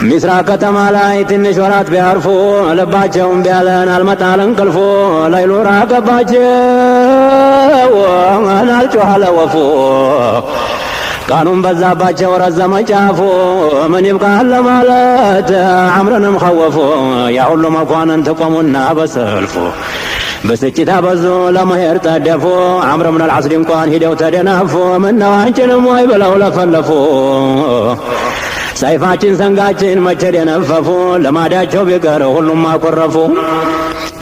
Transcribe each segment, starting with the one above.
ሚስራ ከተማ ላይ ትንሽ ወራት ቢያርፉ ልባቸውን ቢያለን አልመጣል እንቅልፉ ለይሉ ራቀባቸው አልጮኸ ወፉ ቃኑን በዛባቸው ረዘመ ጫፉ ምን ይብቃል ለማለት አምረንም ኸወፉ ያ ሁሉ መኳንንት ቆሙና በሰልፉ በስጭት አበዙ ለመሄድ ጠደፉ አምር ብን አልዓስሪ እንኳን ሂደው ተደናፉ ምነው አንችልም ወይ ብለው ለፈለፉ ሰይፋችን ሰንጋችን መቼ ደነፈፉ ልማዳቸው ቢቀር ሁሉም አኮረፉ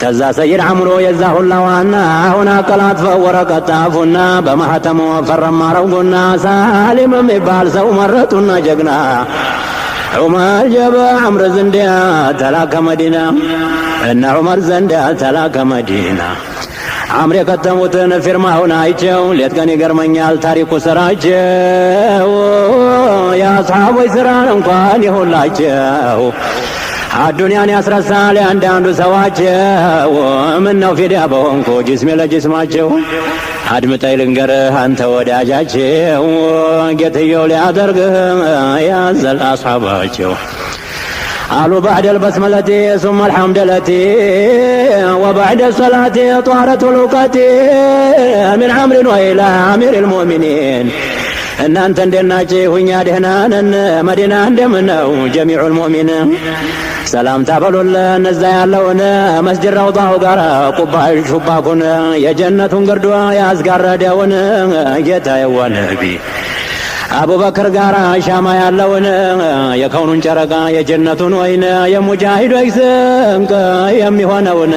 ተዛ ሰይድ አምሮ የዛ ሁላ ዋና አሁን አቀላጥፈው ወረቀት ጣፉና በማህተሙ ፈረም አረጉና ሳሊም የሚባል ሰው መረጡና ጀግና ዑመር ጀበ አምር ዘንዲያ ተላከ መዲና እና ዑመር ዘንዲያ ተላከ መዲና አምር የከተሙትን ፊርማውን አይቸው ሌት ቀን ይገርመኛል ታሪኩ ስራቸው የአስሓቦች ስራን እንኳን የሁላቸው አዱንያን ያስረሳል ያንዳንዱ ሰዋቸው ምነው ፊዲያ በሆንኩ ጅስሜ ለጅስማቸው አድምጠኝ ልንገርህ አንተ ወዳጃቸው ጌትየው ሊያደርግህ ያዘል አስሓባቸው قالوا بعد البسملة ثم الحمدلة وبعد الصلاة طهرة الوقت من عمر وإلى أمير المؤمنين إن أنت ندناجي وإنيا دهنان مدينة عندمنا جميع المؤمنين سلام تابلوا الله نزاي اللون مسجد روضة وقرا قبا شباكون يا جنة قردوا يا أزقار ديون جيتا يا نبي አቡ በክር ጋራ ሻማ ያለውን የከውኑን ጨረቃ የጀነቱን ወይን የሙጃሂዶች ስንቅ የሚሆነውን